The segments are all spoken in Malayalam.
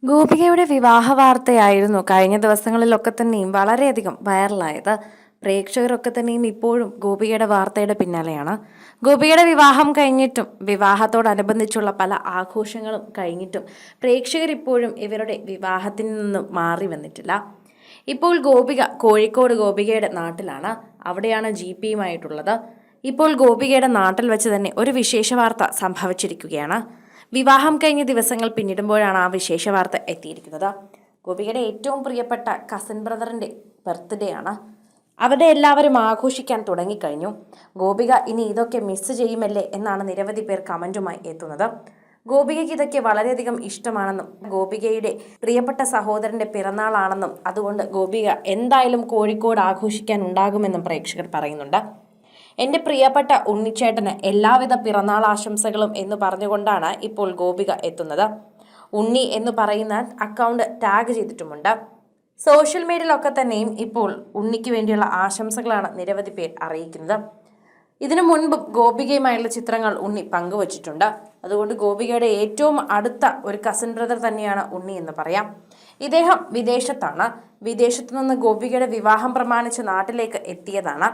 ഗോപികയുടെ വിവാഹ വാർത്തയായിരുന്നു കഴിഞ്ഞ ദിവസങ്ങളിലൊക്കെ തന്നെയും വളരെയധികം വൈറലായത്. പ്രേക്ഷകരൊക്കെ തന്നെയും ഇപ്പോഴും ഗോപികയുടെ വാർത്തയുടെ പിന്നാലെയാണ്. ഗോപികയുടെ വിവാഹം കഴിഞ്ഞിട്ടും വിവാഹത്തോടനുബന്ധിച്ചുള്ള പല ആഘോഷങ്ങളും കഴിഞ്ഞിട്ടും പ്രേക്ഷകർ ഇപ്പോഴും ഇവരുടെ വിവാഹത്തിൽ നിന്നും മാറി വന്നിട്ടില്ല. ഇപ്പോൾ ഗോപിക കോഴിക്കോട് ഗോപികയുടെ നാട്ടിലാണ്. അവിടെയാണ് GPയുമായിട്ടുള്ളത്. ഇപ്പോൾ ഗോപികയുടെ നാട്ടിൽ വെച്ച് തന്നെ ഒരു വിശേഷ വാർത്ത സംഭവിച്ചിരിക്കുകയാണ്. വിവാഹം കഴിഞ്ഞ ദിവസങ്ങൾ പിന്നിടുമ്പോഴാണ് ആ വിശേഷ വാർത്ത എത്തിയിരിക്കുന്നത്. ഗോപികയുടെ ഏറ്റവും പ്രിയപ്പെട്ട കസിൻ ബ്രദറിൻ്റെ ബർത്ത്ഡേ ആണ്. അവരുടെ എല്ലാവരും ആഘോഷിക്കാൻ തുടങ്ങിക്കഴിഞ്ഞു. ഗോപിക ഇനി ഇതൊക്കെ മിസ് ചെയ്യുമല്ലേ എന്നാണ് നിരവധി പേർ കമൻറ്റുമായി എത്തുന്നത്. ഗോപികയ്ക്ക് ഇതൊക്കെ വളരെയധികം ഇഷ്ടമാണെന്നും ഗോപികയുടെ പ്രിയപ്പെട്ട സഹോദരൻ്റെ പിറന്നാളാണെന്നും അതുകൊണ്ട് ഗോപിക എന്തായാലും കോഴിക്കോട് ആഘോഷിക്കാൻ ഉണ്ടാകുമെന്നും പ്രേക്ഷകർ പറയുന്നുണ്ട്. എൻ്റെ പ്രിയപ്പെട്ട ഉണ്ണിച്ചേട്ടന് എല്ലാവിധ പിറന്നാൾ ആശംസകളും എന്ന് പറഞ്ഞുകൊണ്ടാണ് ഇപ്പോൾ ഗോപിക എത്തുന്നത്. ഉണ്ണി എന്ന് പറയുന്ന അക്കൗണ്ട് ടാഗ് ചെയ്തിട്ടുമുണ്ട്. സോഷ്യൽ മീഡിയയിലൊക്കെ തന്നെയും ഇപ്പോൾ ഉണ്ണിക്ക് വേണ്ടിയുള്ള ആശംസകളാണ് നിരവധി പേർ അറിയിക്കുന്നത്. ഇതിനു മുൻപും ഗോപികയുമായുള്ള ചിത്രങ്ങൾ ഉണ്ണി പങ്കുവച്ചിട്ടുണ്ട്. അതുകൊണ്ട് ഗോപികയുടെ ഏറ്റവും അടുത്ത ഒരു കസിൻ ബ്രദർ തന്നെയാണ് ഉണ്ണി എന്ന് പറയാം. ഇദ്ദേഹം വിദേശത്താണ്. വിദേശത്തു നിന്ന് ഗോപികയുടെ വിവാഹം പ്രമാണിച്ച് നാട്ടിലേക്ക് എത്തിയതാണ്.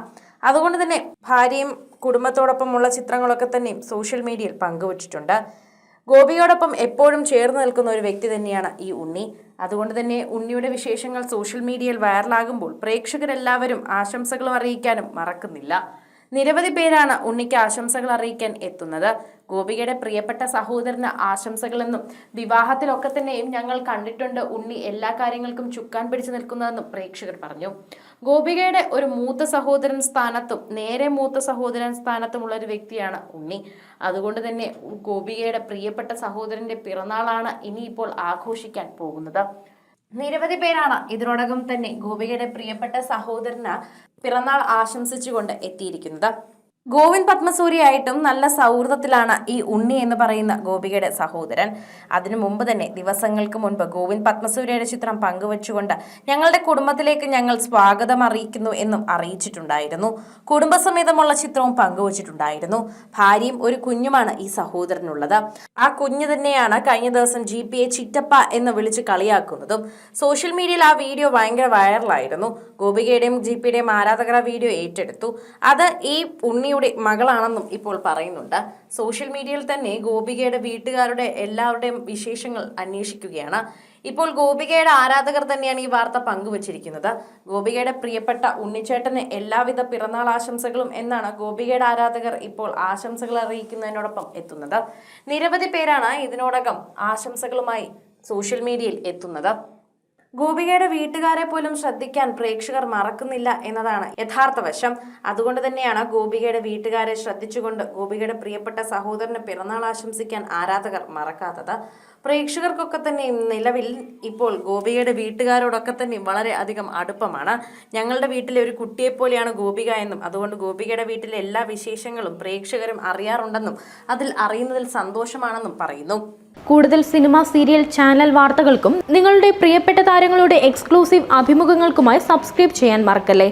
അതുകൊണ്ട് തന്നെ ഭാര്യയും കുടുംബത്തോടൊപ്പമുള്ള ചിത്രങ്ങളൊക്കെ തന്നെയും സോഷ്യൽ മീഡിയയിൽ പങ്കുവച്ചിട്ടുണ്ട്. ഗോപികയോടൊപ്പം എപ്പോഴും ചേർന്ന് നിൽക്കുന്ന ഒരു വ്യക്തി തന്നെയാണ് ഈ ഉണ്ണി. അതുകൊണ്ട് തന്നെ ഉണ്ണിയുടെ വിശേഷങ്ങൾ സോഷ്യൽ മീഡിയയിൽ വൈറലാകുമ്പോൾ പ്രേക്ഷകരെല്ലാവരും ആശംസകളും അറിയിക്കാനും മറക്കുന്നില്ല. നിരവധി പേരാണ് ഉണ്ണിക്ക് ആശംസകൾ അറിയിക്കാൻ എത്തുന്നത്. ഗോപികയുടെ പ്രിയപ്പെട്ട സഹോദരന് ആശംസകളെന്നും വിവാഹത്തിലൊക്കെ തന്നെയും ഞങ്ങൾ കണ്ടിട്ടുണ്ട് ഉണ്ണി എല്ലാ കാര്യങ്ങൾക്കും ചുക്കാൻ പിടിച്ചു നിൽക്കുന്നതെന്നും പ്രേക്ഷകർ പറഞ്ഞു. ഗോപികയുടെ ഒരു മൂത്ത സഹോദരൻ സ്ഥാനത്തും നേരെ മൂത്ത സഹോദരൻ സ്ഥാനത്തുമുള്ള ഒരു വ്യക്തിയാണ് ഉണ്ണി. അതുകൊണ്ട് തന്നെ ഗോപികയുടെ പ്രിയപ്പെട്ട സഹോദരന്റെ പിറന്നാളാണ് ഇനിയിപ്പോൾ ആഘോഷിക്കാൻ പോകുന്നത്. നിരവധി പേരാണ് ഇതിനോടകം തന്നെ ഗോപികയുടെ പ്രിയപ്പെട്ട സഹോദരന് പിറന്നാൾ ആശംസിച്ചുകൊണ്ട് എത്തിയിരിക്കുന്നത്. ഗോവിന്ദ് പത്മസൂരിയായിട്ടും നല്ല സൗഹൃദത്തിലാണ് ഈ ഉണ്ണി എന്ന് പറയുന്ന ഗോപികയുടെ സഹോദരൻ. അതിനു മുമ്പ് തന്നെ ദിവസങ്ങൾക്ക് മുൻപ് ഗോവിന്ദ് പത്മസൂരിയുടെ ചിത്രം പങ്കുവച്ചുകൊണ്ട് ഞങ്ങളുടെ കുടുംബത്തിലേക്ക് ഞങ്ങൾ സ്വാഗതം അറിയിക്കുന്നു എന്നും അറിയിച്ചിട്ടുണ്ടായിരുന്നു. കുടുംബസമേതമുള്ള ചിത്രവും പങ്കുവച്ചിട്ടുണ്ടായിരുന്നു. ഭാര്യയും ഒരു കുഞ്ഞുമാണ് ഈ സഹോദരനുള്ളത്. ആ കുഞ്ഞു തന്നെയാണ് കഴിഞ്ഞ ദിവസം GPയെ ചിറ്റപ്പ എന്ന് വിളിച്ച് കളിയാക്കുന്നതും. സോഷ്യൽ മീഡിയയിൽ ആ വീഡിയോ ഭയങ്കര വൈറലായിരുന്നു. ഗോപികയുടെയും GPയുടെയും ആരാധകർ ആ വീഡിയോ ഏറ്റെടുത്തു. അത് ഈ ഉണ്ണി മകളാണെന്നും ഇപ്പോൾ പറയുന്നുണ്ട്. സോഷ്യൽ മീഡിയയിൽ തന്നെ ഗോപികയുടെ വീട്ടുകാരുടെ എല്ലാവരുടെയും വിശേഷങ്ങൾ അന്വേഷിക്കുകയാണ്. ഇപ്പോൾ ഗോപികയുടെ ആരാധകർ തന്നെയാണ് ഈ വാർത്ത പങ്കുവച്ചിരിക്കുന്നത്. ഗോപികയുടെ പ്രിയപ്പെട്ട ഉണ്ണിച്ചേട്ടന് എല്ലാവിധ പിറന്നാൾ ആശംസകളും എന്നാണ് ഗോപികയുടെ ആരാധകർ ഇപ്പോൾ ആശംസകൾ അറിയിക്കുന്നതിനോടൊപ്പം എത്തുന്നത്. നിരവധി പേരാണ് ഇതിനോടകം ആശംസകളുമായി സോഷ്യൽ മീഡിയയിൽ എത്തുന്നത്. ഗോപികയുടെ വീട്ടുകാരെ പോലും ശ്രദ്ധിക്കാൻ പ്രേക്ഷകർ മറക്കുന്നില്ല എന്നതാണ് യഥാർത്ഥ വശം. അതുകൊണ്ട് തന്നെയാണ് ഗോപികയുടെ വീട്ടുകാരെ ശ്രദ്ധിച്ചുകൊണ്ട് ഗോപികയുടെ പ്രിയപ്പെട്ട സഹോദരന് പിറന്നാൾ ആശംസിക്കാൻ ആരാധകർ മറക്കാത്തത്. പ്രേക്ഷകർക്കൊക്കെ തന്നെ നിലവിൽ ഇപ്പോൾ ഗോപികയുടെ വീട്ടുകാരോടൊക്കെ തന്നെ വളരെ അധികം അടുപ്പമാണ്. ഞങ്ങളുടെ വീട്ടിലെ ഒരു കുട്ടിയെപ്പോലെയാണ് ഗോപിക എന്നും അതുകൊണ്ട് ഗോപികയുടെ വീട്ടിലെ എല്ലാ വിശേഷങ്ങളും പ്രേക്ഷകരും അറിയാറുണ്ടെന്നും അതിൽ അറിയുന്നതിൽ സന്തോഷമാണെന്നും പറയുന്നു. കൂടുതൽ സിനിമ, സീരിയൽ, ചാനൽ വാർത്തകൾക്കും നിങ്ങളുടെ പ്രിയപ്പെട്ട താരങ്ങളുടെ എക്സ്ക്ലൂസീവ് അഭിമുഖങ്ങൾക്കുമായി സബ്സ്ക്രൈബ് ചെയ്യാൻ മറക്കല്ലേ.